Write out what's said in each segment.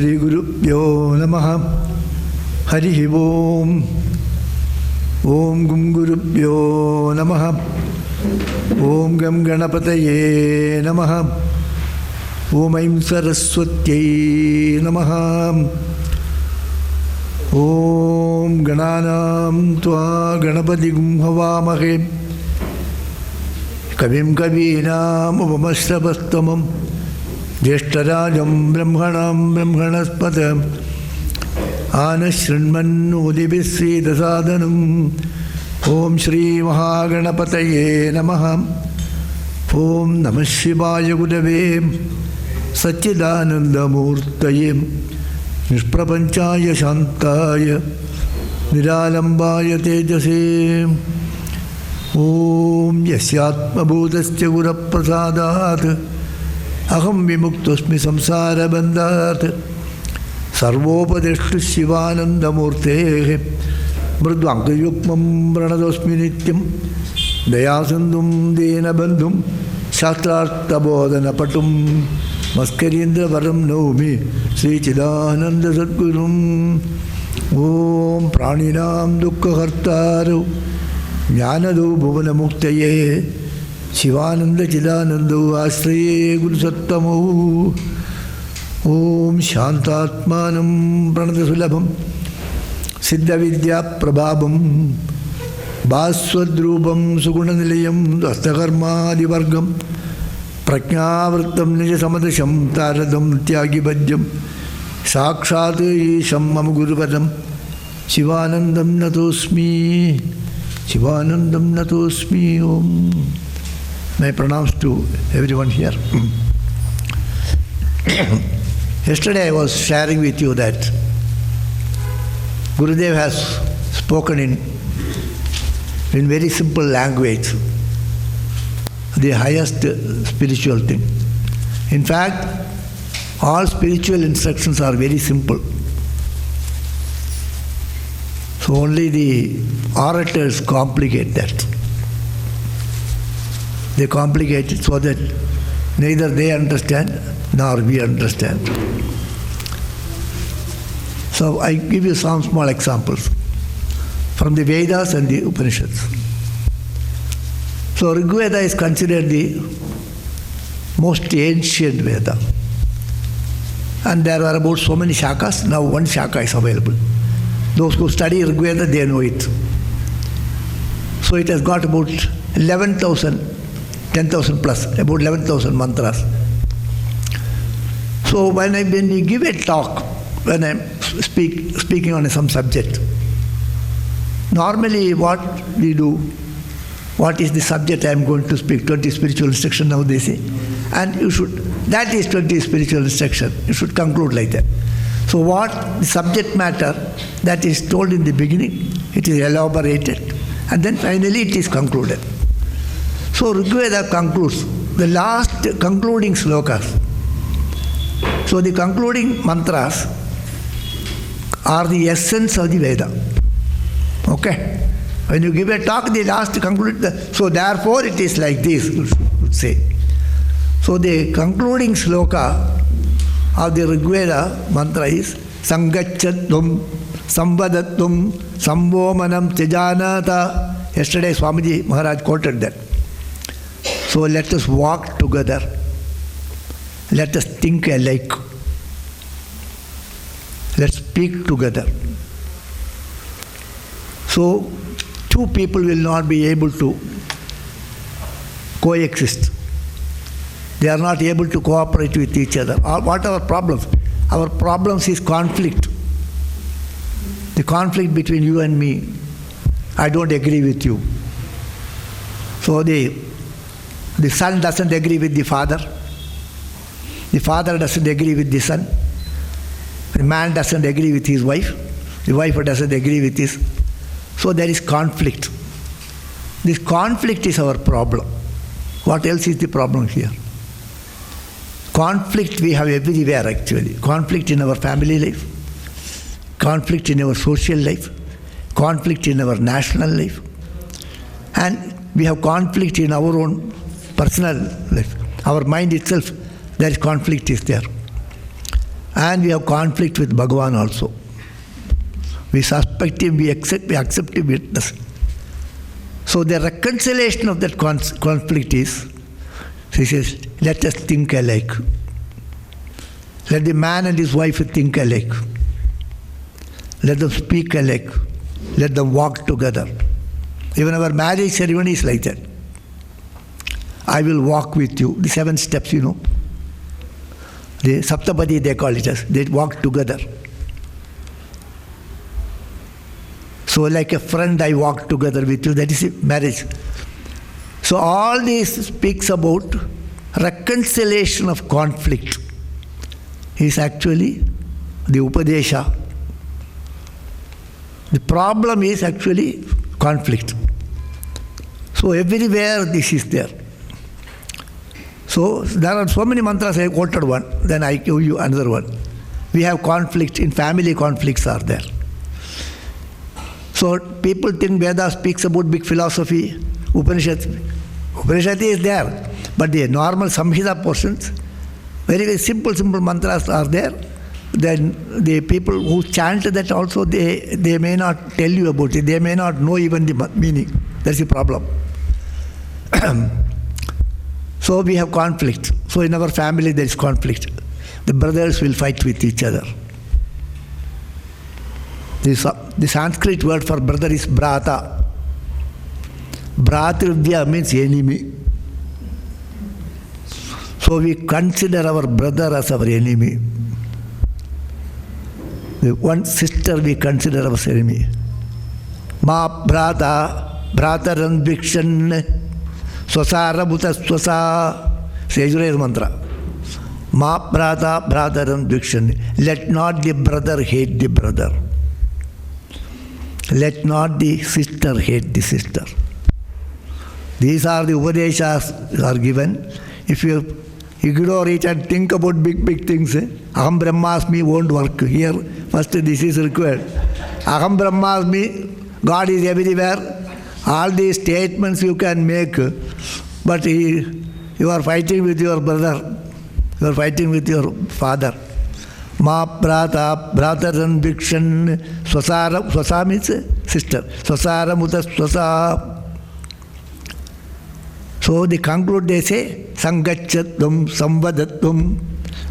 Shri Gurubhyo Namaha. Harihi Om. Om Gum Gurubhyo Namaha. Om Gam Ganapataye Namaha. Om Aim Saraswatye Namaha. Om Gananam Tva Ganapatigum Havamahe. Kavim Kavinam Upamashrabastamam. Jeshtarajam Brahmanam Brahmanaspatam. Anashrinmanudibhisri dasadanam. Om Shri Mahaganapataye Namaha. Om Namah Shivaya Gudave Satchidanandamurtaye Nishprapanchaya Shantaya Niralambaya Tejase. Om Yasyatma Bhutasya Guraprasadat Aham Vimuktosmi Samsara Bandhat Sarvopadeshtu Shivanandamurte Mridvankayukmam Pranadosmi Nityam Dayasandum Dena Bandhum Shastrartha Bodhana Patum Maskarindra Varam Naumi Sri Chidananda Sadgurum. Om Praninam Dukkha Hartaru Jnanadu Bhuvana Muktaye Shivananda Chidanandu Ashraye Guru Sattamo. Om Shantatmanam Pranadasulabham Siddha Vidya Prabhabam Bhaswadrupam Sugunanilayam Dastakarma Divargam Prajnavritam Nija Samadasham Taradam Tyagi Bhajyam Sakshat Isham Mam Gurupadam Shivanandam Natosmi. Shivanandam Natosmi. Om. My pranams to everyone here. Yesterday I was sharing with you that Gurudev has spoken in very simple language the highest spiritual thing. In fact, all spiritual instructions are very simple. So only the orators complicate that. They complicate it so that neither they understand nor we understand. So I give you some small examples from the Vedas and the Upanishads. So Rig Veda is considered the most ancient Veda. And there are about so many shakas. Now one shaka is available. Those who study Rig Veda, they know it. So it has got about 11,000, 10,000 plus, about 11,000 mantras. So when you give a talk, when I'm speaking on some subject, normally what we do, what is the subject I am going to speak? 20 spiritual instruction now they say. And you should, that is 20 spiritual instruction. You should conclude like that. So what the subject matter that is told in the beginning, it is elaborated. And then finally it is concluded. So Rig Veda concludes the last concluding slokas. So the concluding mantras are the essence of the Veda. Okay? When you give a talk, the last conclude, so therefore it is like this, you should say. So the concluding sloka of the Rig Veda mantra is Sangachatum, Samvadatum, Samvomanam Tejanata. Yesterday Swamiji Maharaj quoted that. So let us walk together. Let us think alike. Let's speak together. So two people will not be able to coexist. They are not able to cooperate with each other. What are our problems? Our problems is conflict. The conflict between you and me. I don't agree with you. So the son doesn't agree with the father. The father doesn't agree with the son. The man doesn't agree with his wife. The wife doesn't agree with his. So there is conflict. This conflict is our problem. What else is the problem here? Conflict we have everywhere actually. Conflict in our family life. Conflict in our social life. Conflict in our national life. And we have conflict in our own personal life. Our mind itself, there is conflict is there. And we have conflict with Bhagavan also. We suspect him, we accept him witness. So the reconciliation of that conflict is, he says, let us think alike. Let the man and his wife think alike. Let them speak alike. Let them walk together. Even our marriage ceremony is like that. I will walk with you. The 7 steps, you know. The Saptapadi, they call it as. They walk together. So like a friend, I walk together with you. That is marriage. So all this speaks about reconciliation of conflict. Is actually the Upadesha. The problem is actually conflict. So everywhere this is there. So there are so many mantras. I quoted one, then I give you another one. We have conflict, in family conflicts are there. So people think Veda speaks about big philosophy, Upanishad. Upanishad is there, but the normal Samhita portions, very, very simple mantras are there. Then the people who chant that also, they may not tell you about it. They may not know even the meaning. That's the problem. So we have conflict. So in our family there is conflict. The brothers will fight with each other. The Sanskrit word for brother is brata. Bhratrivya means enemy. So we consider our brother as our enemy. The one sister we consider our enemy. Ma bhrata, bhrataran vikshan, swasara bhuta swasa. Sejuray's mantra. Ma bhrata, bhrataran vikshan. Let not the brother hate the brother. Let not the sister hate the sister. These are the Upadeshas are given. If you ignore it and think about big things, Aham Brahmasmi won't work. Here, first this is required. Aham Brahmasmi, God is everywhere. All these statements you can make, but you are fighting with your brother. You are fighting with your father. Ma brata, brataran vikshan, swasara, swasa means sister. Swasara muta swasa. So they conclude, they say, Sangachatum, Samvadatum,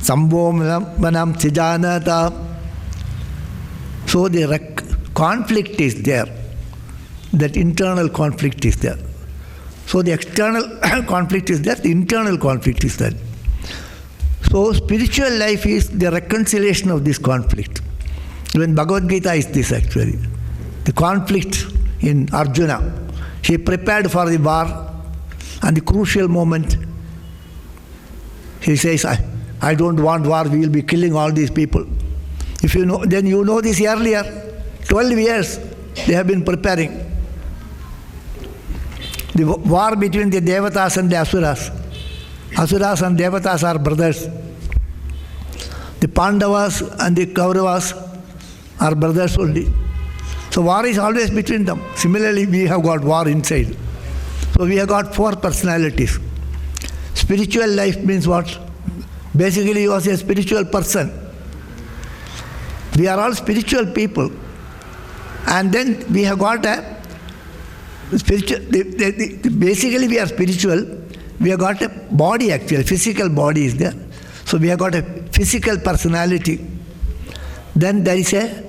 Sambhomanam Sijanata. So the conflict is there. That internal conflict is there. So the external conflict is there, the internal conflict is there. So spiritual life is the reconciliation of this conflict. Even Bhagavad Gita is this actually. The conflict in Arjuna. He prepared for the war. And the crucial moment, he says, I don't want war, we will be killing all these people. If you know, then you know this earlier. 12 years they have been preparing. The war between the Devatas and the Asuras. Asuras and Devatas are brothers. The Pandavas and the Kauravas are brothers only. So war is always between them. Similarly, we have got war inside. So we have got 4 personalities. Spiritual life means what? Basically, he was a spiritual person. We are all spiritual people. And then we have got a spiritual, basically we are spiritual. We have got a body actually, physical body is there. So we have got a physical personality. Then there is a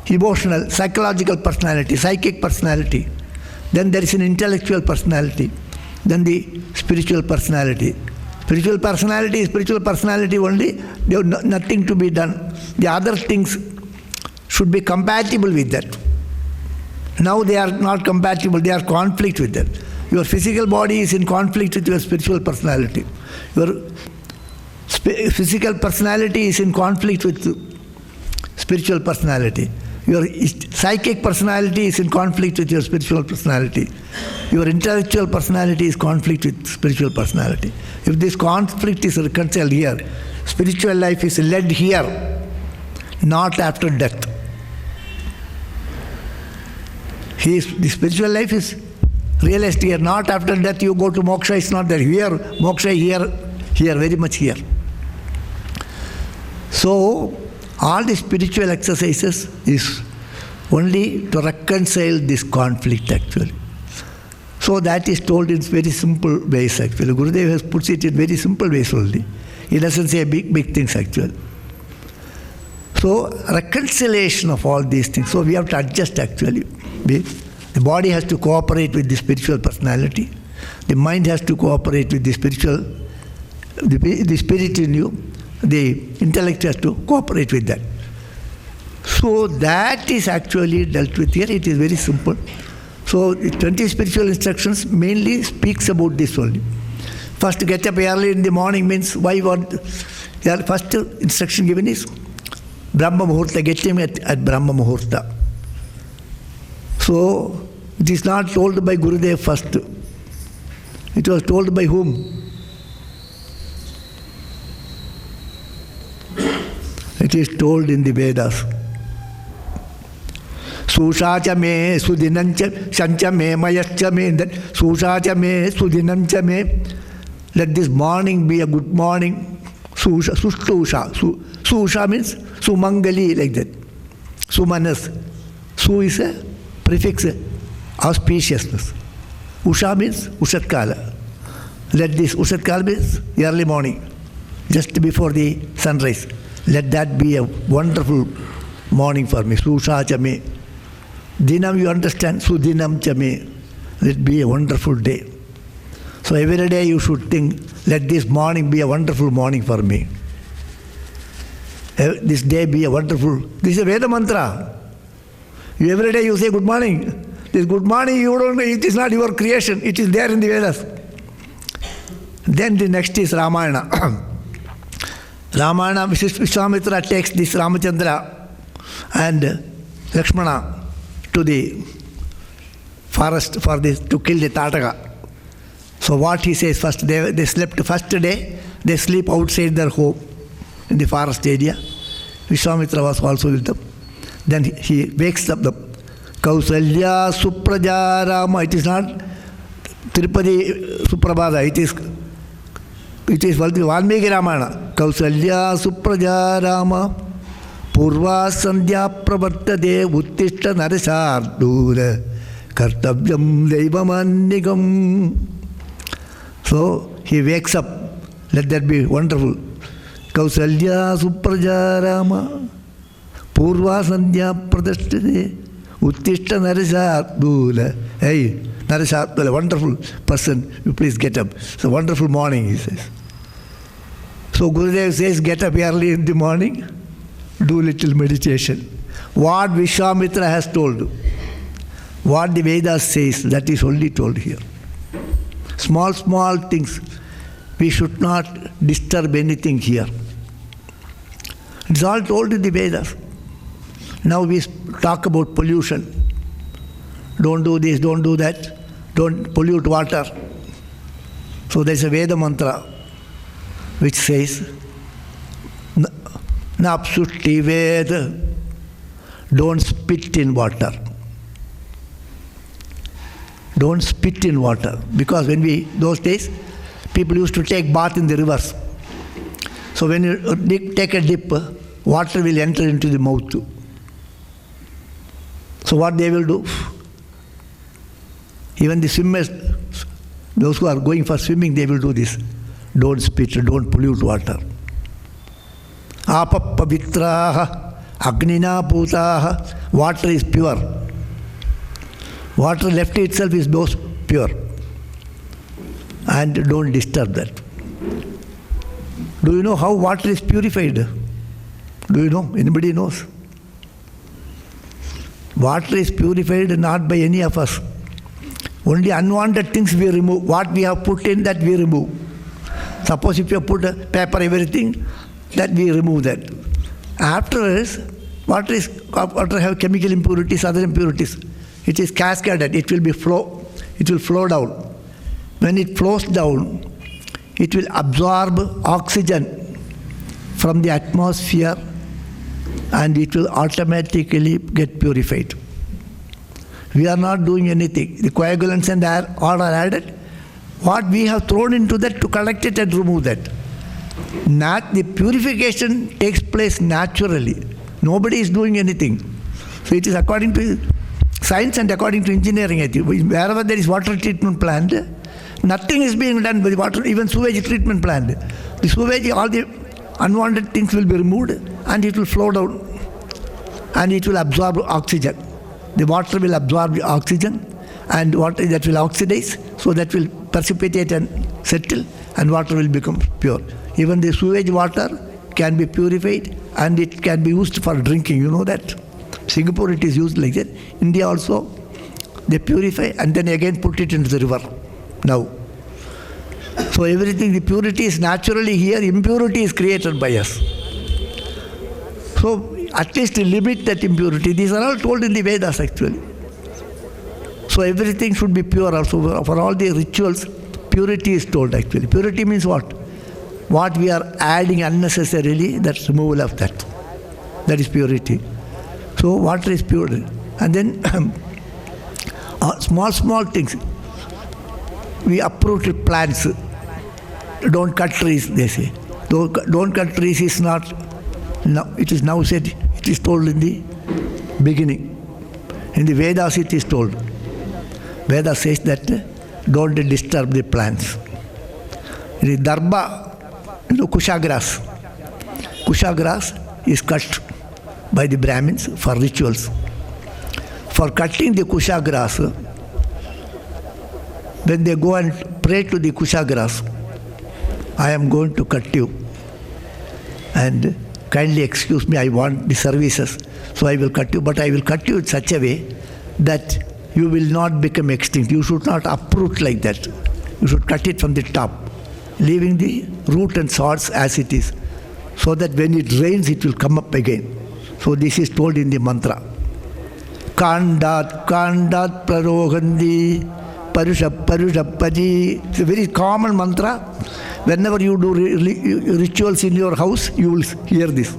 emotional, psychological personality, psychic personality. Then there is an intellectual personality. Then the spiritual personality. Spiritual personality is spiritual personality only. They have nothing to be done. The other things should be compatible with that. Now they are not compatible. They are conflict with that. Your physical body is in conflict with your spiritual personality. Your physical personality is in conflict with spiritual personality. Your psychic personality is in conflict with your spiritual personality. Your intellectual personality is conflict with spiritual personality. If this conflict is reconciled here, spiritual life is led here, not after death. The spiritual life is realized here, not after death you go to moksha, it's not there. Here, moksha here, very much here. So, all the spiritual exercises is only to reconcile this conflict actually. So that is told in very simple ways actually. Gurudev has put it in very simple ways only. He doesn't say big things actually. So reconciliation of all these things. So we have to adjust actually. The body has to cooperate with the spiritual personality. The mind has to cooperate with the spiritual, the spirit in you. The intellect has to cooperate with that. So that is actually dealt with here. It is very simple. So the 20 spiritual instructions mainly speaks about this only. First, get up early in the morning means why what? The first instruction given is Brahma Muhurta, get him at Brahma Muhurta. So it is not told by Gurudev first. It was told by whom? It is told in the Vedas. Sushacha me, Sudinancha, Shancha me, Mayascha me, that Sushacha me, Sudinancha me. Let this morning be a good morning. Susha, Sustusha. Susha means Sumangali, like that. Sumanas. Su is a prefix, auspiciousness. Usha means Ushatkala. Let this Ushatkala means early morning, just before the sunrise. Let that be a wonderful morning for me. Susha cha me. Dinam, you understand? Sudinam cha me. Let it be a wonderful day. So every day you should think, let this morning be a wonderful morning for me. This day be a wonderful. This is a Veda mantra. Every day you say good morning. This good morning, you don't know, it is not your creation. It is there in the Vedas. Then the next is Ramayana. Ramayana, Vishwamitra takes this Ramachandra and Lakshmana to the forest for this, to kill the Tataka. So what he says first, they slept first day, they sleep outside their home in the forest area. Vishwamitra was also with them. Then he wakes up them. Kausalya Supraja Rama. It is not Tirupati Suprabhada. It is Valmiki Ramayana. Kausalya Supraja Rama Purva Sandhya Pravartade Uttishta Narasardura Kartavyam Deivamannigam. So he wakes up. Let that be wonderful. Kausalya Supraja Rama Purva Sandhya Pravartade Uttishta Narasardura. Hey, Narasardura, wonderful person. You please get up. It's a wonderful morning, he says. So Gurudev says, get up early in the morning, do little meditation. What Vishwamitra has told, what the Vedas says, that is only told here. Small things. We should not disturb anything here. It's all told in the Vedas. Now we talk about pollution. Don't do this, don't do that. Don't pollute water. So there's a Veda mantra which says, Napsushti Veda, don't spit in water. Don't spit in water. Because those days, people used to take bath in the rivers. So when you take a dip, water will enter into the mouth too. So what they will do? Even the swimmers, those who are going for swimming, they will do this. Don't spit, don't pollute water. Apa pavitraha, agnina putaha. Water is pure. Water left itself is most pure. And don't disturb that. Do you know how water is purified? Do you know? Anybody knows? Water is purified not by any of us. Only unwanted things we remove. What we have put in, that we remove. Suppose if you put paper, everything, that we remove that. Afterwards, water have chemical impurities, other impurities. It is cascaded. It will flow down. When it flows down, it will absorb oxygen from the atmosphere and it will automatically get purified. We are not doing anything. The coagulants and all are added. What we have thrown into that to collect it and remove that. The purification takes place naturally. Nobody is doing anything. So it is according to science and according to engineering. I think. Wherever there is water treatment plant, nothing is being done by the water, even sewage treatment plant. The sewage, all the unwanted things will be removed and it will flow down and it will absorb oxygen. The water will absorb the oxygen and water that will oxidize, so that will precipitate and settle and water will become pure. Even the sewage water can be purified and it can be used for drinking. You know that? Singapore it is used like that. India also, they purify and then again put it into the river now. So everything, the purity is naturally here, impurity is created by us. So at least limit that impurity. These are all told in the Vedas actually. So everything should be pure also. For all the rituals, purity is told actually. Purity means what? What we are adding unnecessarily, that's removal of that. That is purity. So water is pure. And then small things. We uprooted plants. Don't cut trees, they say. Don't cut trees is not, no, it is now said, it is told in the beginning. In the Vedas it is told. Veda says that don't disturb the plants. The darba, kusha grass. Kusha grass is cut by the Brahmins for rituals. For cutting the kusha grass, when they go and pray to the kusha grass, I am going to cut you and kindly excuse me, I want the services, so I will cut you, but I will cut you in such a way that you will not become extinct. You should not uproot like that. You should cut it from the top, leaving the root and source as it is, so that when it rains, it will come up again. So this is told in the mantra. Kandat prarogandi parushappaji. It's a very common mantra. Whenever you do rituals in your house, you will hear this.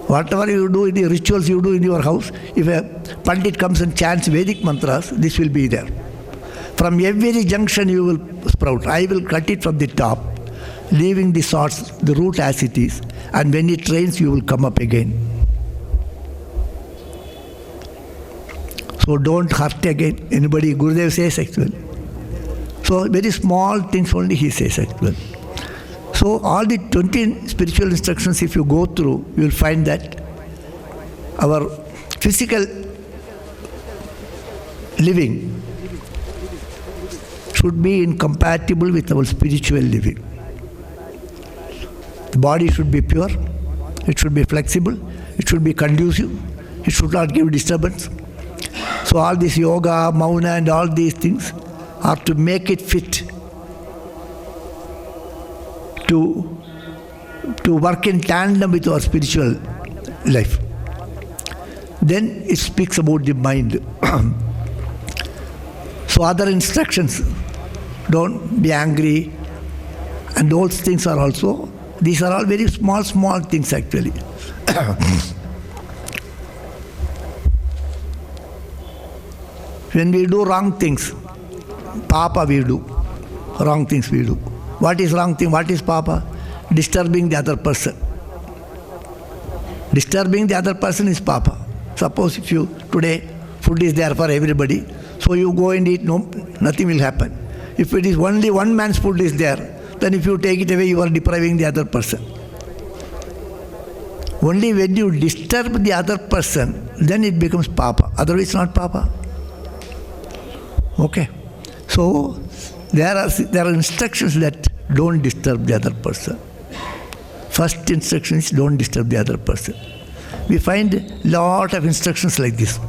Whatever you do in the rituals you do in your house, if a Pandit comes and chants Vedic mantras, this will be there. From every junction you will sprout. I will cut it from the top, leaving the source, the root as it is. And when it rains, you will come up again. So don't hurt again anybody. Gurudev says actually. So very small things only he says actually. So all the 20 spiritual instructions, if you go through, you will find that our physical living should be incompatible with our spiritual living. The body should be pure, it should be flexible, it should be conducive, it should not give disturbance. So all this yoga, mauna and all these things are to make it fit to work in tandem with our spiritual life. Then it speaks about the mind. So other instructions, don't be angry, and those things are also, these are all very small things actually. When we do wrong things, papa we do, wrong things we do. What is wrong thing? What is papa? Disturbing the other person. Disturbing the other person is papa. Suppose if you, today, food is there for everybody, so you go and eat, no, nothing will happen. If it is only one man's food is there, then if you take it away, you are depriving the other person. Only when you disturb the other person, then it becomes papa. Otherwise not papa. Okay. So there are instructions that don't disturb the other person. First instruction is don't disturb the other person. We find a lot of instructions like this.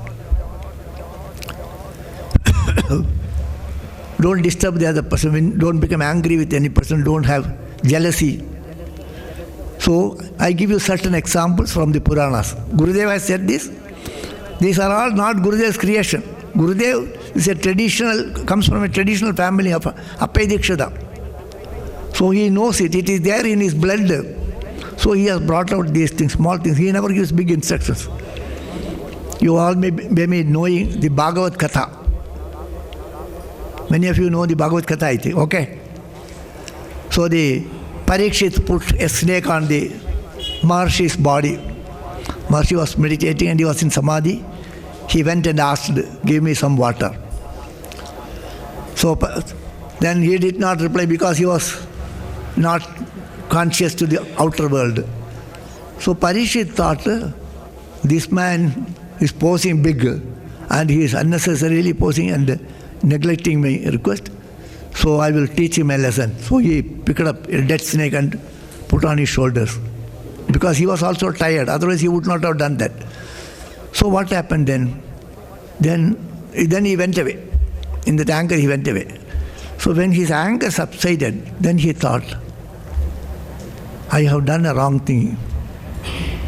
Don't disturb the other person. Don't become angry with any person. Don't have jealousy. So I give you certain examples from the Puranas. Gurudev has said this. These are all not Gurudev's creation. Gurudev is a traditional, comes from a traditional family of Appaidikshita. So he knows it. It is there in his blood. So he has brought out these things, small things. He never gives big instructions. You all may be knowing the Bhagavad Katha. Many of you know the Bhagavad Katha, I think. Okay. So the Parikshit put a snake on the Maharshi's body. Maharshi was meditating and he was in Samadhi. He went and asked, give me some water. So then he did not reply because he was not conscious to the outer world. So Parikshit thought, this man is posing big and he is unnecessarily posing and neglecting my request. So I will teach him a lesson. So he picked up a dead snake and put on his shoulders. Because he was also tired, otherwise he would not have done that. So what happened then? Then he went away. In that anger he went away. So when his anger subsided, then he thought, I have done a wrong thing.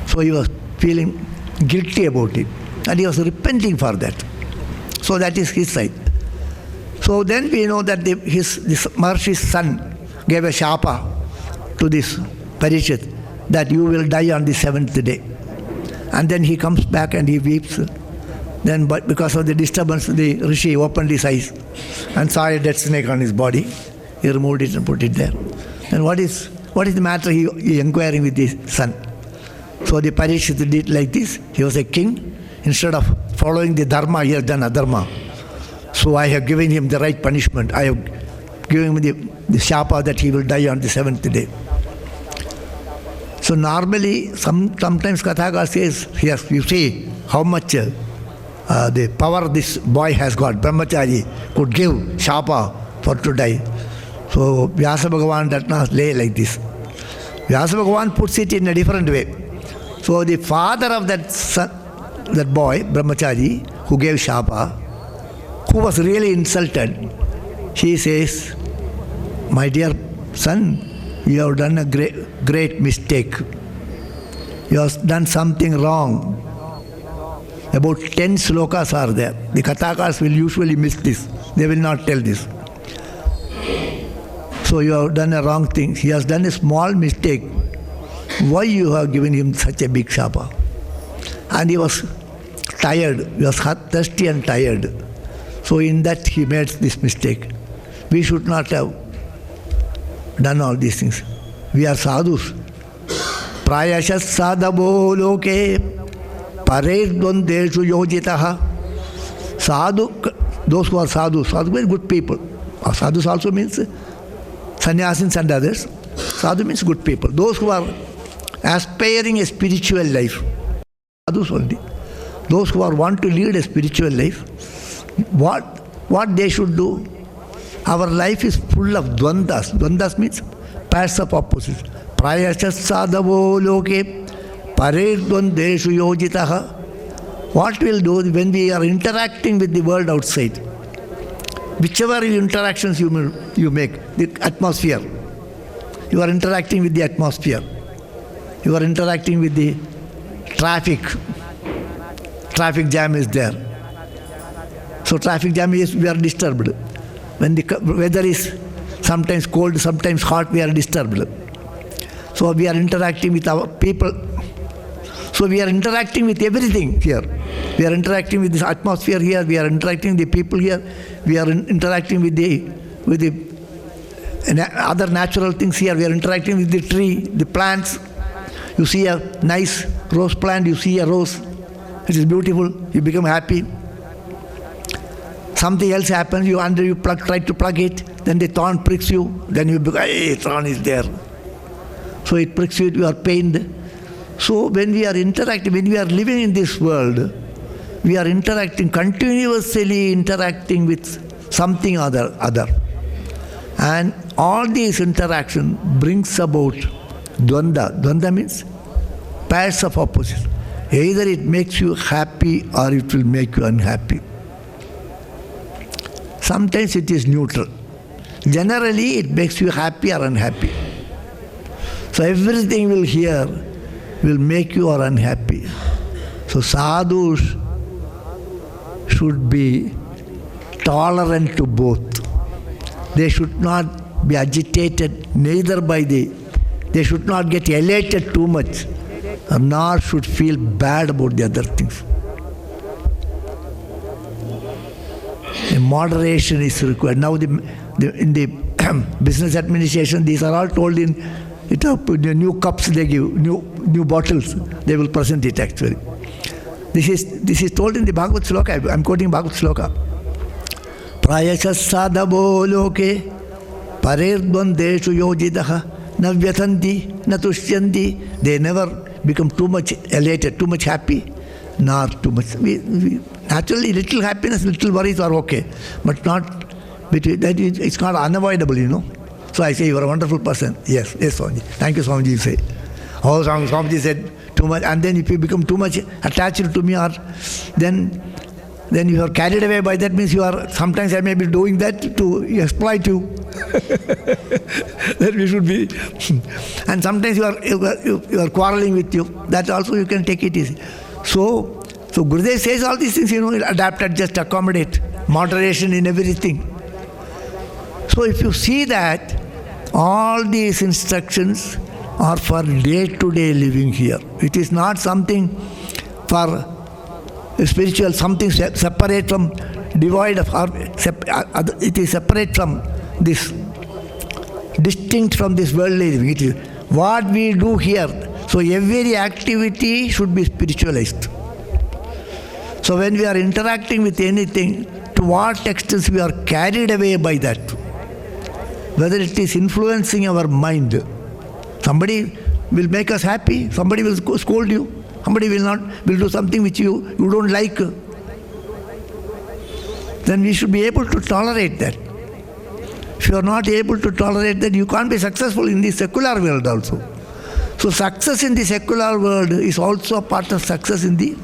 So he was feeling guilty about it. And he was repenting for that. So that is his side. So then we know that this Maharshi's son gave a shapa to this Parikshit that you will die on the 7th day. And then he comes back and he weeps. Then but because of the disturbance, the Rishi opened his eyes and saw a dead snake on his body. He removed it and put it there. And what is the matter? He inquiring with his son. So the Parikshit did like this. He was a king. Instead of following the dharma, he has done adharma. So I have given him the right punishment. I have given him the shapa that he will die on the 7th day. So normally, sometimes Kathakar says, yes, you see how much the power this boy has got. Brahmachari could give shapa for to die. So Vyasa Bhagavan does not lay like this. Vyasa Bhagavan puts it in a different way. So the father of that son, that boy, Brahmachari, who gave shapa, who was really insulted, he says, my dear son, you have done a great mistake. You have done something wrong. About 10 slokas are there. The Kathakars will usually miss this. They will not tell this. So you have done a wrong thing. He has done a small mistake. Why you have given him such a big shapa? And he was tired. He was thirsty and tired. So in that he made this mistake. We should not have done all these things. We are sadhus. Prayashas sadhavo loke paredvandeshu yojitaha. Sadhu, those who are sadhus, sadhu means good people. Sadhus also means sannyasins and others. Sadhu means good people. Those who are aspiring a spiritual life. Sadhus only. Those who are want to lead a spiritual life. What they should do? Our life is full of dvandas. Dvandas means pairs of opposites. Prayashas sadhavo loke paredvandeshu yojitaha. What we'll do when we are interacting with the world outside? Whichever interactions you make, the atmosphere. You are interacting with the atmosphere. You are interacting with the traffic. Traffic jam is there. So traffic jam is, we are disturbed. When the weather is sometimes cold, sometimes hot, we are disturbed. So we are interacting with our people. So we are interacting with everything here. We are interacting with this atmosphere here. We are interacting with the people here. We are interacting with the other natural things here. We are interacting with the tree, the plants. You see a nice rose plant. You see a rose. It is beautiful. You become happy. Something else happens. You try to plug it. Then the thorn pricks you. Then you become, hey, thorn is there. So it pricks you. You are pained. So when we are interacting, when we are living in this world, we are interacting, continuously interacting with something other. And all these interaction brings about dvanda. Dvanda means pairs of opposites. Either it makes you happy or it will make you unhappy. Sometimes it is neutral. Generally, it makes you happy or unhappy. So everything will make you or unhappy. So sadhus should be tolerant to both. They should not be agitated neither they should not get elated too much, nor should feel bad about the other things. A moderation is required. Now in the business administration, these are all told in it up with the new cups they give, new bottles, they will present it actually. This is told in the Bhagavad Sloka. I'm quoting Bhagavad Sloka. Prayashasadabo loke paredvandeshu yojitaha navyatanti natushyanti. They never become too much elated, too much happy, nor too much. Naturally, little happiness, little worries are okay, but not between that. It's not unavoidable, you know. So I say, you are a wonderful person. Yes, Swamiji. Thank you, Swamiji, you say. Oh, Swamiji said too much. And then if you become too much attached to me, or then you are carried away by that, means you are, sometimes I may be doing that to exploit you. That we should be. And sometimes you are quarreling with you. That also you can take it easy. So Gurudev says all these things, adapt, adjust, accommodate, moderation in everything. So if you see that, all these instructions are for day-to-day living here. It is not something for spiritual, something separate from, devoid of, it is separate from this, distinct from this worldly living. It is what we do here. So every activity should be spiritualized. So when we are interacting with anything, to what extent we are carried away by that? Whether it is influencing our mind. Somebody will make us happy, somebody will scold you, somebody will do something which you don't like. Then we should be able to tolerate that. If you are not able to tolerate that, you can't be successful in the secular world also. So success in the secular world is also a part of success in the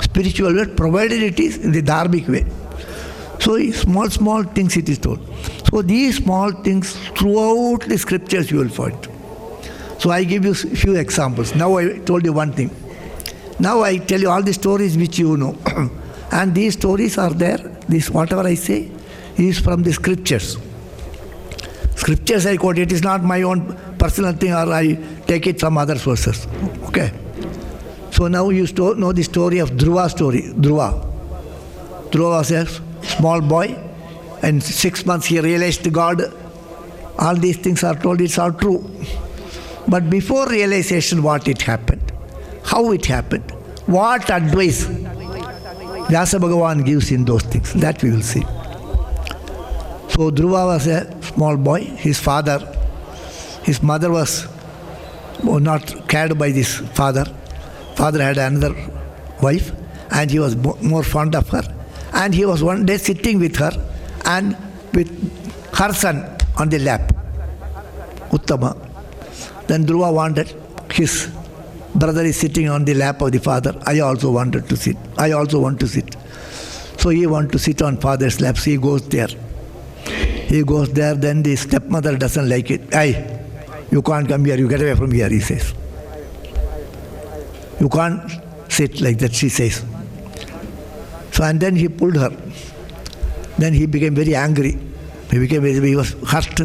spiritual world, provided it is in the dharmic way. So small things it is told. So these small things throughout the scriptures you will find. So I give you a few examples. Now I told you one thing. Now I tell you all the stories which you know. And these stories are there. This whatever I say is from the scriptures. Scriptures I quote, it is not my own personal thing, or I take it from other sources. Okay. So now you know the story of Dhruva story. Dhruva was a small boy. In 6 months he realized God. All these things are told, it's all true. But before realization, what it happened? How it happened? What advice Vyasa Bhagavan gives in those things? That we will see. So Dhruva was a small boy. His mother was not cared by this father. Father had another wife and he was more fond of her. And he was one day sitting with her and with her son on the lap, Uttama. Then Dhruva wanted, his brother is sitting on the lap of the father. I also want to sit. So he wants to sit on father's lap. So he goes there. Then the stepmother doesn't like it. Hey, you can't come here. You get away from here, he says. You can't sit like that, she says. So and then he pulled her. Then he became very angry. He was hurt.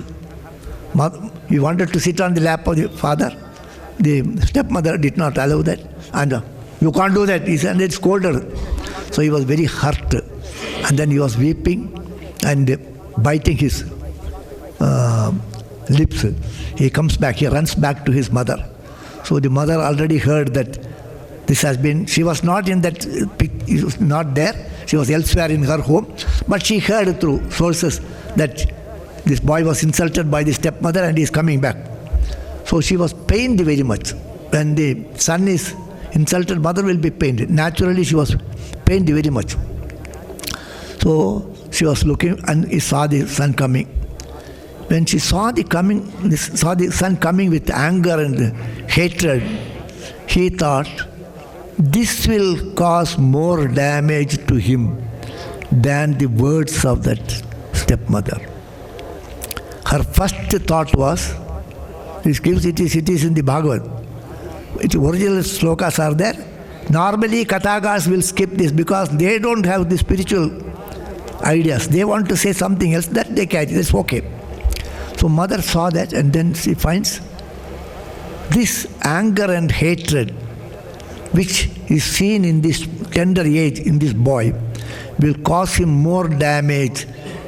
He wanted to sit on the lap of the father. The stepmother did not allow that. And you can't do that, he said, and it scolded her. So he was very hurt. And then he was weeping and biting his lips. He comes back, he runs back to his mother. So the mother already heard that this has been, she was not in that, she was not there, she was elsewhere in her home, but she heard through sources that this boy was insulted by the stepmother and he is coming back. So she was pained very much. When the son is insulted, mother will be pained. Naturally she was pained very much. So she was looking and he saw the son coming. When she saw the son coming with anger and hatred, he thought, this will cause more damage to him than the words of that stepmother. Her first thought was, it is in the Bhagavad. The original slokas are there. Normally Kathakas will skip this because they don't have the spiritual ideas. They want to say something else that they catch. That's okay. So mother saw that and then she finds this anger and hatred which is seen in this tender age in this boy will cause him more damage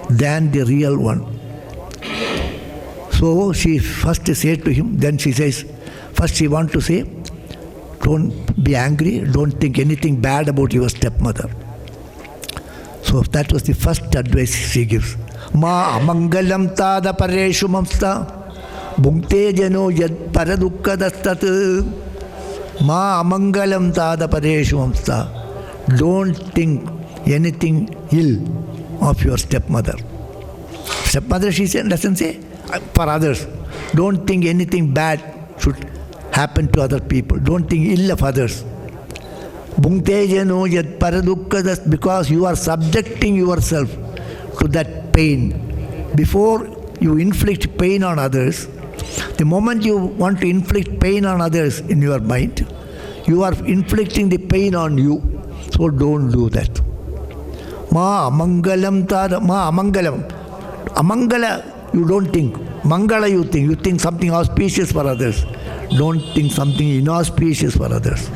than the real one. So she first said to him, then she says, first she wants to say, don't be angry, don't think anything bad about your stepmother. So that was the first advice she gives. Ma amangalam tada pareshu mamsta bhungte jano yad paradukkadastat. Ma amangalam tada pareshu mamsta. Don't think anything ill of your stepmother. Stepmother, she said, doesn't say for others. Don't think anything bad should happen to other people. Don't think ill of others. Bhungte jano yad paradukkadas, because you are subjecting yourself to that pain. Before you inflict pain on others, the moment you want to inflict pain on others in your mind, you are inflicting the pain on you. So don't do that. Ma amangalam tada, ma amangalam. Amangala, you don't think. Mangala, you think. You think something auspicious for others. Don't think something inauspicious for others.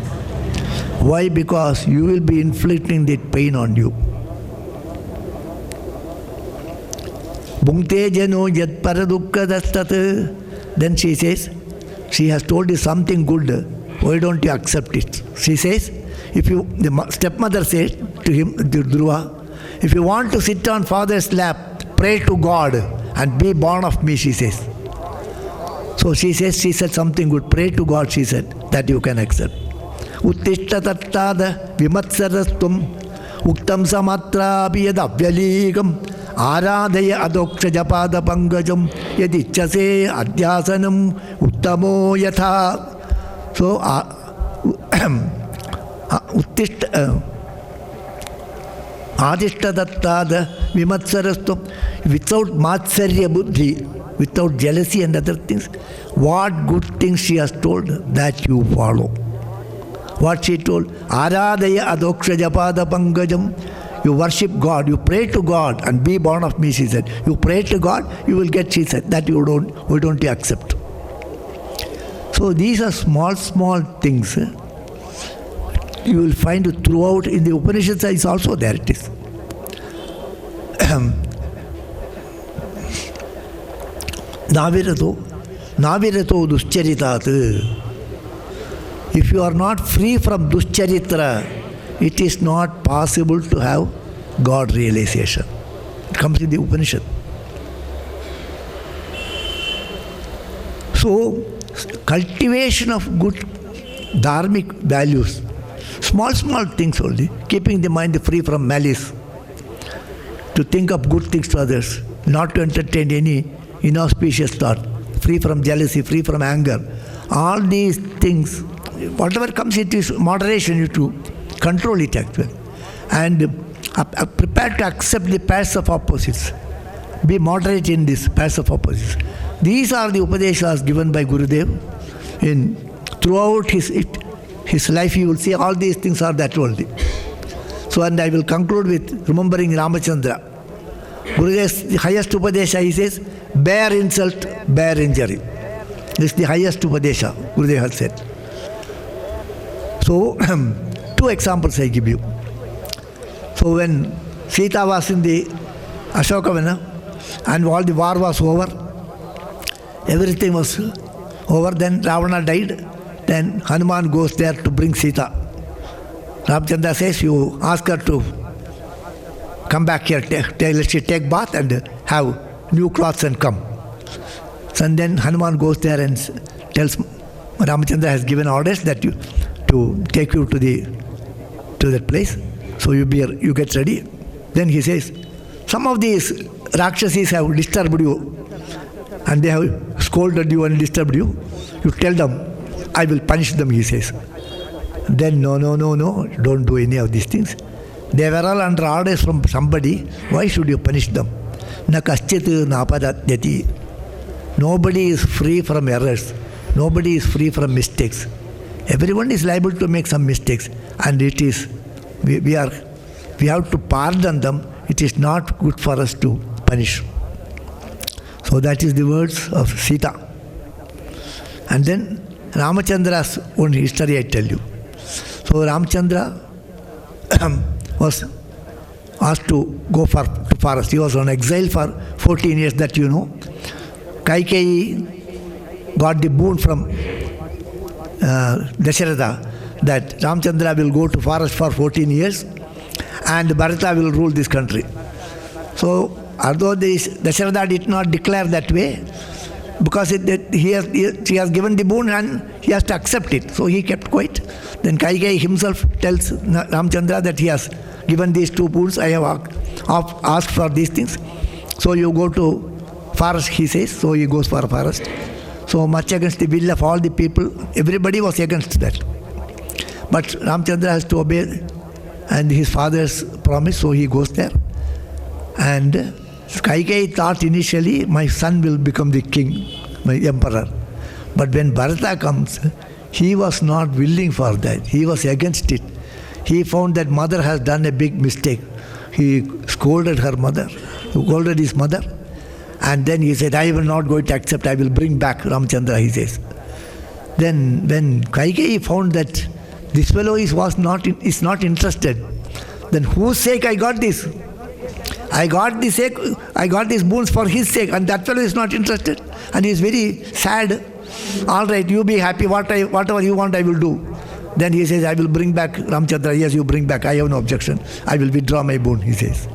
Why? Because you will be inflicting that pain on you. Bhungte jano yad paradukkadastat. Then she says, she has told you something good. Why don't you accept it? She says, the stepmother says to him, to Dhruva, if you want to sit on father's lap, pray to God and be born of me, she says. So she said something good. Pray to God, she said, that you can accept. Uttishta tattada vimatsarastum uktam samatra abhyada avyaligam aradaya adoksha japada pangajam yadichase adhyasanam uttamo yatha. So, uttishta adishta tattada vimatsarastum, without matsarya buddhi, without jealousy and other things, what good things she has told, that you follow. What she told, aradaya adoksha japada pangajam, you worship God, you pray to God and be born of me, she said. You pray to God, you will get, she said. That you don't, why don't you accept? So these are small things. You will find it throughout in the Upanishads, is also there it is. Navirato duscharitat. If you are not free from duscharitra, it is not possible to have God realization. It comes in the Upanishad. So, cultivation of good dharmic values, small things only, keeping the mind free from malice, to think of good things to others, not to entertain any inauspicious thought, free from jealousy, free from anger. All these things, whatever comes, it is moderation, you to control it actually. And prepare to accept the pairs of opposites. Be moderate in this pairs of opposites. These are the Upadeshas given by Gurudev. Throughout his life, you will see all these things are that only. So, and I will conclude with remembering Ramachandra. Gurudev's the highest Upadesha, he says, bear insult, bear injury. This is the highest Upadesha, Gurudev has said. So, two examples I give you. So, when Sita was in the Ashokavana and all the war was over, everything was over, then Ravana died, then Hanuman goes there to bring Sita. Ramchandra says, you ask her to come back here, let she take bath and have new clothes and come. And then Hanuman goes there and tells Ramchandra has given orders that you to take you to that place. So you get ready. Then he says, some of these Rakshasis have disturbed you and they have scolded you and disturbed you. You tell them, I will punish them, he says. Then no, don't do any of these things. They were all under orders from somebody. Why should you punish them? Na kaschit napadatyati. Nobody is free from errors. Nobody is free from mistakes. Everyone is liable to make some mistakes, and it is we have to pardon them. It is not good for us to punish. So that is the words of Sita. And then Ramachandra's own history I tell you. So Ramachandra was asked to go to forest. He was on exile for 14 years, that you know. Kaikeyi got the boon from Dasharatha that Ramchandra will go to forest for 14 years and Bharata will rule this country. So, although Dasharatha did not declare that way, because he has given the boon and he has to accept it. So he kept quiet. Then Kaikeyi himself tells Ramchandra that he has given these 2 boons. I have asked for these things. So you go to forest, he says. So he goes for forest. So much against the will of all the people. Everybody was against that. But Ramchandra has to obey and his father's promise. So he goes there. And Kaikeyi thought initially, my son will become the king, my emperor. But when Bharata comes, he was not willing for that. He was against it. He found that mother has done a big mistake. He scolded her mother, scolded his mother. And then he said, I will not going to accept, I will bring back Ramchandra, he says. Then when Kaikeyi found that this fellow is not interested, then whose sake I got this? I got these boons for his sake, and that fellow is not interested. And he is very sad. All right, you be happy, whatever you want I will do. Then he says, I will bring back Ramchandra. Yes, you bring back, I have no objection. I will withdraw my boon, he says.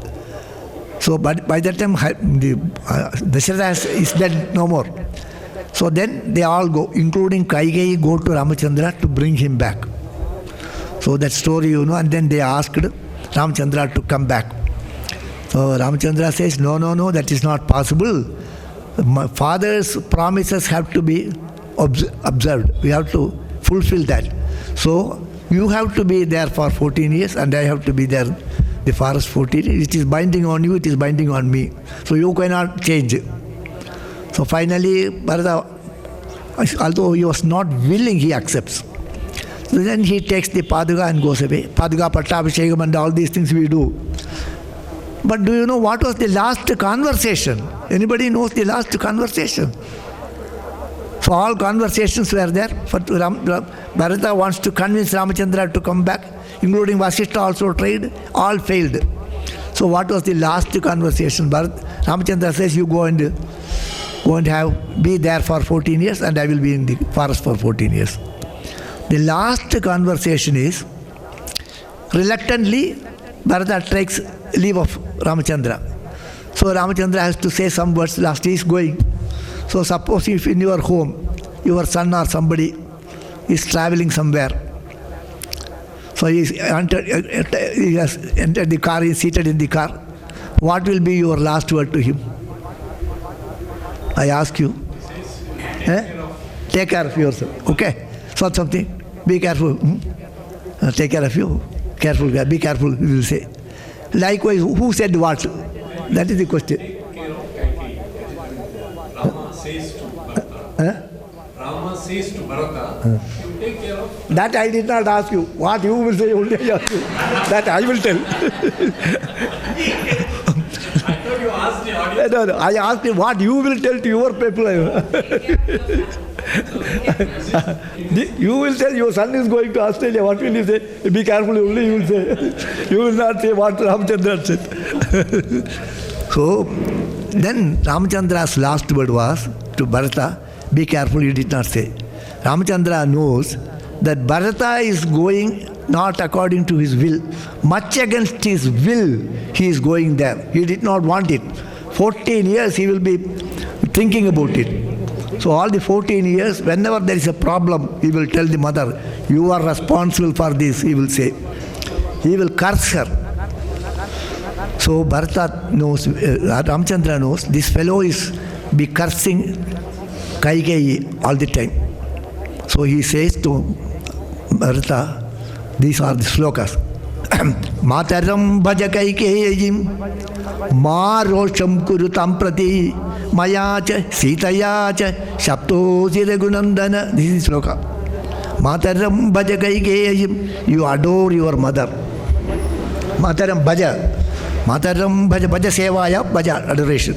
So, but by that time, Dasharatha is dead, no more. So then they all go, including Kaikeyi, go to Ramchandra to bring him back. So that story, and then they asked Ramchandra to come back. So Ramchandra says, no, that is not possible. My father's promises have to be observed. We have to fulfill that. So you have to be there for 14 years and I have to be there the forest 14 years. It is binding on you, it is binding on me. So you cannot change. So finally, Bharata, although he was not willing, he accepts. So then he takes the Paduka and goes away. Paduka, Pattabhishekam and all these things we do. But do you know what was the last conversation? Anybody knows the last conversation? So all conversations were there. Bharata wants to convince Ramchandra to come back, including Vasishtha also tried, all failed. So what was the last conversation? Ramchandra says, you go and be there for 14 years and I will be in the forest for 14 years. The last conversation is, reluctantly, Bharata takes leave of Ramchandra. So Ramchandra has to say some words, last he is going. So suppose if in your home, your son or somebody is traveling somewhere. So he has entered the car, he is seated in the car. What will be your last word to him? I ask you. Take care of yourself. Okay? So something. Be careful. Take care of you. Careful. Be careful, you will say. Likewise, who said what? That is the question. Rama says to Bharata. Rama says to Bharata, you take care of... That I did not ask you. What you will say, only I ask you. That I will tell. I thought you asked the audience. No, I asked you what you will tell to your people. You will tell your son is going to Australia. What will you say? Be careful, only you will say. You will not say what Ramchandra said. So, then Ramchandra's last word was to Bharata, be careful, he did not say. Ramchandra knows that Bharata is going not according to his will. Much against his will, he is going there. He did not want it. 14 years he will be thinking about it. So all the 14 years, whenever there is a problem, he will tell the mother, you are responsible for this, he will say. He will curse her. So Bharata knows, Ramchandra knows, this fellow is be cursing Kaikeyi all the time. So he says to Bharata, these are the slokas. Mataram bhaja Kaikeyim ma rosham kurutam prati mayacha sitayacha shaptosi raghunandana. This is sloka. Mataram bhaja Kaikeyim, you adore your mother. Mataram bhaja. Mataram bhaja, bhaja sevaya, bhaja, adoration.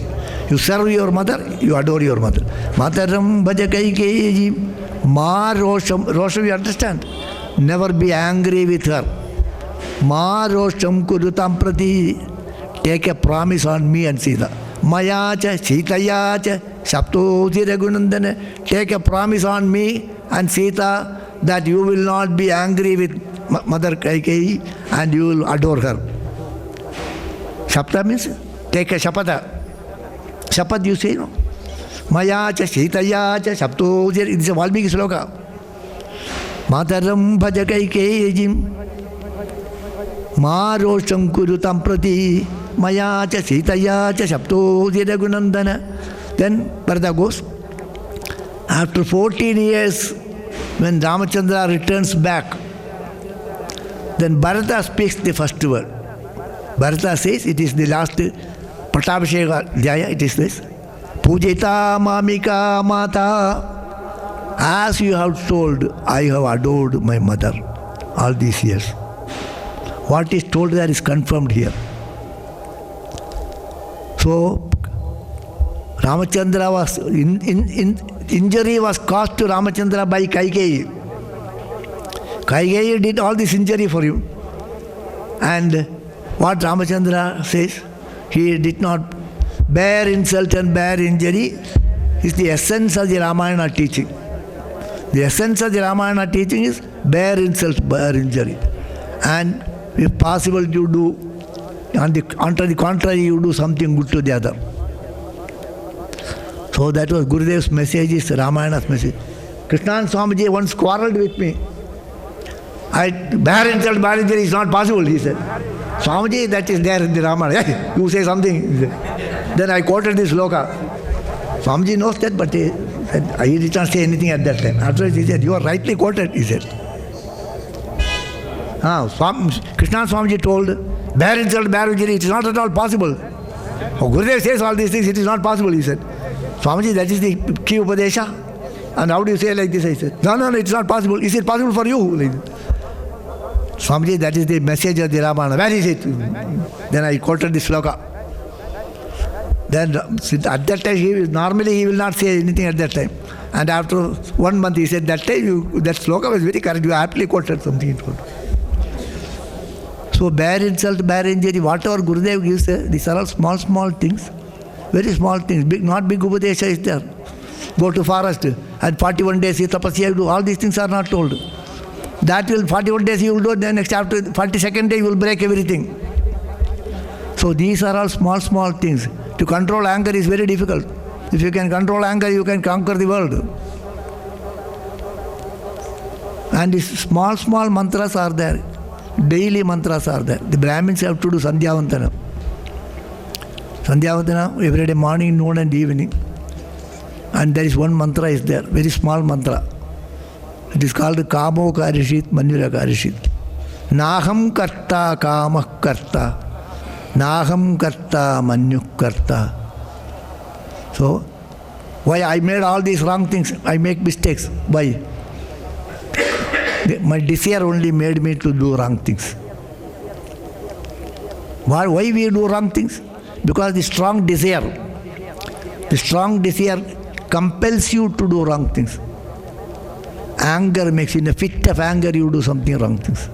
You serve your mother, you adore your mother. Mataram bhaja Kaikeyim ma rosham. Rosham, you understand? Never be angry with her. Ma rosham kurutam prati. Take a promise on me and Sita. Mayacha, Sitayacha, Shaptoti Raghunandana, take a promise on me and Sita that you will not be angry with Mother Kaikeyi and you will adore her. Shapta means take a shapata. Shapat you say, no? Maya cha Sitaya cha Shaptoti, it is a Valmiki sloka. Mataram bhaja Kaikeyijim Maro Shankurutam Prati Maya cha Sitaya cha Shaptoti Raghunandana. Then Bharata goes, after 14 years, when Ramachandra returns back, then Bharata speaks the first word. Bharata says, it is the last Patabhisheka Dhyaya, it is this. Pujita Mamika Mata. As you have told, I have adored my mother all these years. What is told there is confirmed here. So, Ramachandra was, injury was caused to Ramachandra by Kaikeyi. Kaikeyi did all this injury for you. And what Ramachandra says, he did not bear insult and bear injury, is the essence of the Ramayana teaching. The essence of the Ramayana teaching is bear insult, bear injury. And if possible, you do, on the contrary, you do something good to the other. So that was Gurudev's message, is Ramayana's message. Krishnan Swamiji once quarreled with me. Bear insult, bear injury is not possible, he said. Swamiji, that is there in the Ramayana. You say something. Then I quoted this sloka. Swamiji knows that, but he did not say anything at that time. Afterwards he said, you are rightly quoted, he said. Krishnan Swamiji told, bear insult, bear injury, it is not at all possible. Gurudev says all these things, it is not possible, he said. Swamiji, that is the key Upadesha. And how do you say like this? I said, no, it's not possible. Is it possible for you? Swamiji, that is the message of the Ramayana. Where is it? Then I quoted this sloka. Then at that time, normally he will not say anything at that time. And after 1 month, he said, that time, that sloka was very correct. You aptly quoted something. So bear insult, bear injury, whatever Gurudev gives, these are all small things. Very small things. Not big Upadesha is there. Go to forest and 41 days tapasya you do. All these things are not told. That will 41 days you will do, then next after 42nd day you will break everything. So these are all small things. To control anger is very difficult. If you can control anger, you can conquer the world. And these small mantras are there. Daily mantras are there. The Brahmins have to do Sandhyavantana. Sandhyavantana every day, morning, noon and evening. And there is one mantra is there, very small mantra. It is called Kamo Karishit, Manjura Karishit. Naham karta kamah karta. Naham karta manyuk karta. So, why I made all these wrong things? I make mistakes. Why? My desire only made me to do wrong things. Why we do wrong things? Because the strong desire compels you to do wrong things. Anger makes you, in a fit of anger, you do something wrong things.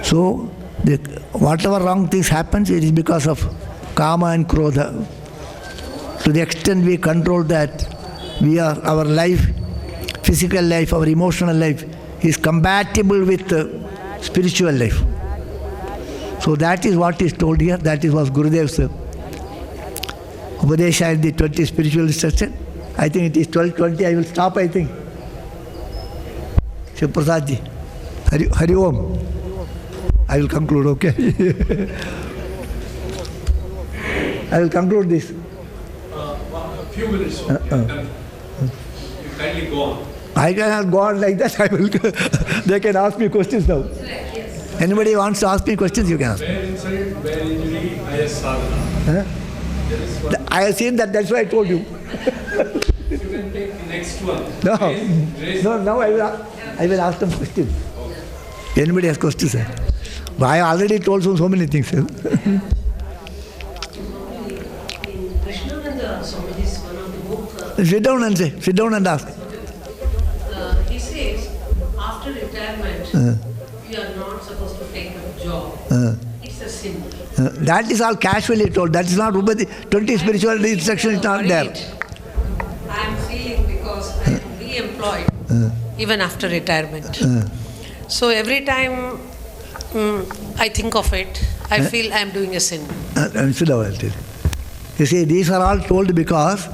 So, whatever wrong things happens, it is because of kama and krodha. To the extent we control that, our life, physical life, our emotional life is compatible with spiritual life. So that is what is told here. That is what Gurudev's Upadesha in the 20 spiritual instruction. I think it is 12:20. I will stop, I think. Shiv Prasad ji. Hari Om. I will conclude, okay? I will conclude this. A few minutes. You kindly go on. I cannot go on like that. They can ask me questions now. Anybody wants to ask me questions, you can ask. Bear insult, bear injury, highest sadhana. I have seen that, that's why I told you. You can take the next one. No, now I will ask them questions. Okay. Anybody has questions, sir? But I already told so many things. Sir. Sit down and say. Sit down and ask. He says, after retirement, you are not supposed to take a job, it's a sin. That is all casually told. That is not 20 spiritual instruction is not there. I am feeling because I am re-employed even after retirement. So every time I think of it, I feel I am doing a sin. You see, these are all told because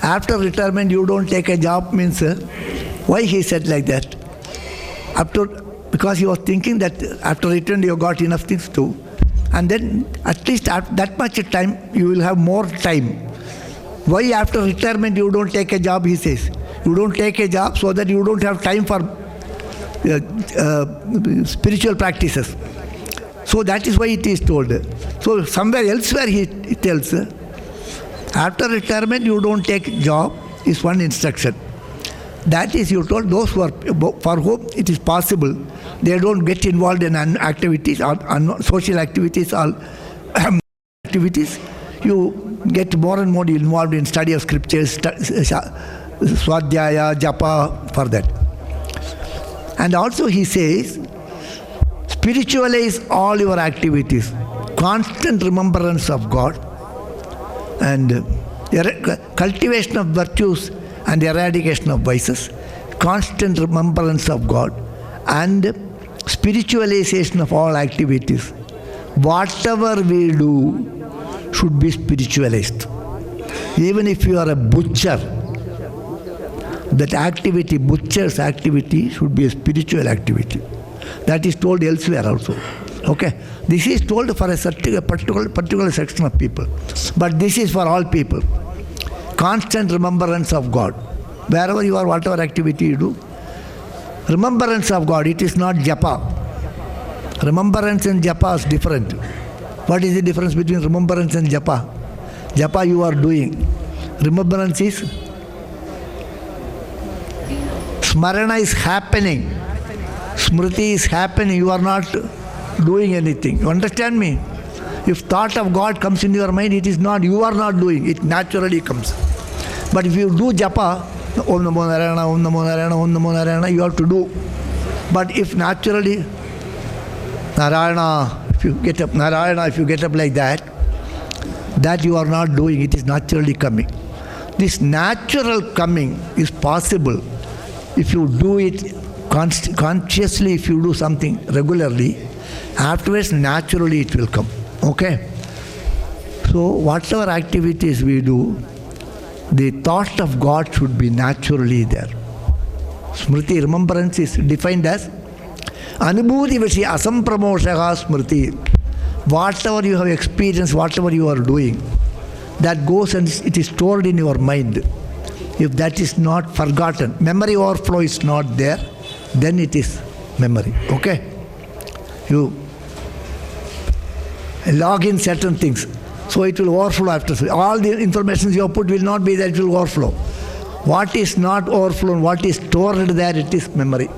after retirement you don't take a job means why he said like that? Because he was thinking that after retirement you got enough things to do. And then at least after that much time you will have more time. Why after retirement you don't take a job, he says. You don't take a job so that you don't have time for spiritual practices. So that is why it is told. So somewhere elsewhere he tells, after retirement you don't take job is one instruction. That is, you told those who are, for whom it is possible, they don't get involved in activities or social activities or activities. You get more and more involved in study of scriptures, swadhyaya, japa, for that. And also he says, spiritualize all your activities, constant remembrance of God, and cultivation of virtues and eradication of vices, constant remembrance of God, and spiritualization of all activities. Whatever we do should be spiritualized. Even if you are a butcher, that activity, butcher's activity, should be a spiritual activity. That is told elsewhere also. Okay? This is told for a particular section of people. But this is for all people. Constant remembrance of God. Wherever you are, whatever activity you do, remembrance of God, it is not japa. Remembrance and japa is different. What is the difference between remembrance and japa? Japa you are doing. Remembrance is, smarana is happening. Smriti is happening. You are not doing anything. You understand me? If thought of God comes in your mind, it is not, you are not doing, it naturally comes. But if you do japa, Om Namo Narayana, Om Namo Narayana, Om Namo Narayana, you have to do. But if naturally, Narayana, if you get up, Narayana, if you get up like that, that you are not doing, it is naturally coming. This natural coming is possible if you do it consciously, if you do something regularly, afterwards naturally it will come. Okay? So whatever activities we do, the thought of God should be naturally there. Smriti, remembrance, is defined as Anubhuti Vishi Asampramoshaha Smriti. Whatever you have experienced, whatever you are doing, that goes and it is stored in your mind. If that is not forgotten, memory overflow is not there, then it is memory. Okay? You log in certain things, so it will overflow after. All the information you have put will not be there, it will overflow. What is not overflown, what is stored there, it is memory.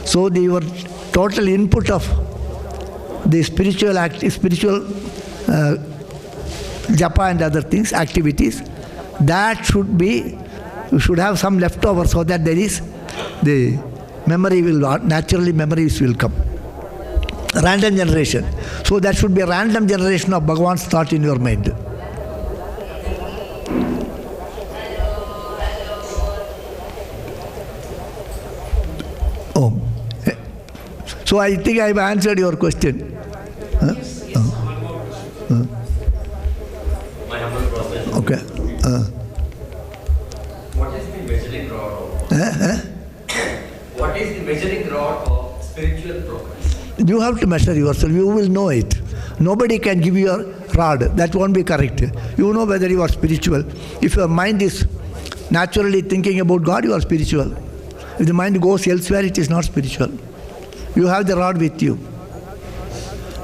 So your total input of the spiritual japa and other things, activities, that should be, you should have some leftover so that there is, the memory will, naturally memories will come. Random generation. So that should be a random generation of Bhagavan's thought in your mind. Oh. So I think I have answered your question. Huh? My humble process. Okay. What is the measuring rod of? What is the measuring rod of spiritual progress? You have to measure yourself. You will know it. Nobody can give you a rod. That won't be correct. You know whether you are spiritual. If your mind is naturally thinking about God, you are spiritual. If the mind goes elsewhere, it is not spiritual. You have the rod with you.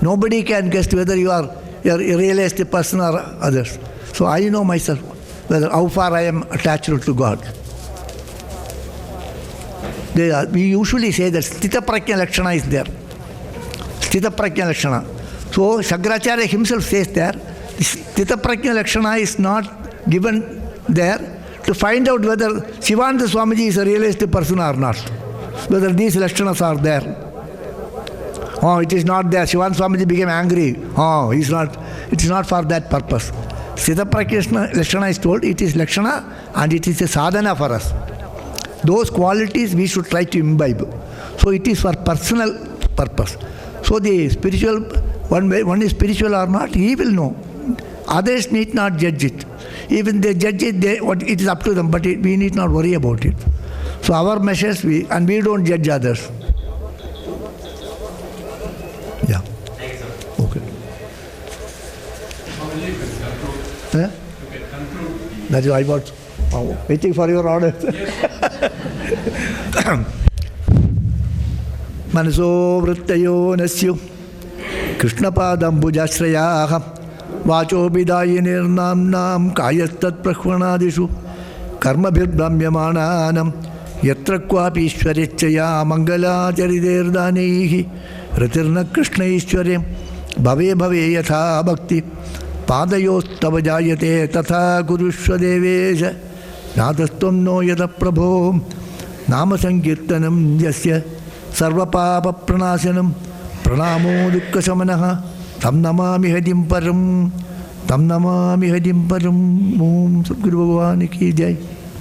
Nobody can guess whether you are a realistic person or others. So I know myself, whether how far I am attached to God. We usually say that Sthita Prajna Lakshana is there. Sthita Prajna Lakshana. So Shankaracharya himself says there, Sthita Prajna Lakshana is not given there to find out whether Sivananda Swamiji is a realistic person or not. Whether these Lakshanas are there. Oh, it is not there. Shivan Swamiji became angry. Oh, it is not for that purpose. Siddha Prakrishna Lakshana is told, it is Lakshana and it is a sadhana for us. Those qualities we should try to imbibe. So it is for personal purpose. So the spiritual, one is spiritual or not, he will know. Others need not judge it. Even they judge it, it is up to them, but we need not worry about it. So our measures, we don't judge others. Yeah. Okay. That is why I was waiting for your order. Manaso vrittayo nasyu Krishnapadam bhujashrayah Vacho bidayinir namnam kayastat prahvanadishu Karma bhirbhamyamananam Yatra kwapi ishwarechaya Mangala chariderdanehi Ritirna Krishna ishwaryam Bhave bhave yatha bhakti Padayostava jayate Tatha kurushva devesha Nadastam no yata prabho Nama sankirtanam yasya Sarva papa pranasanam Pranamo dukkha samanaha Tam namami hadim param Om Sadguru Bhagwan ki jai.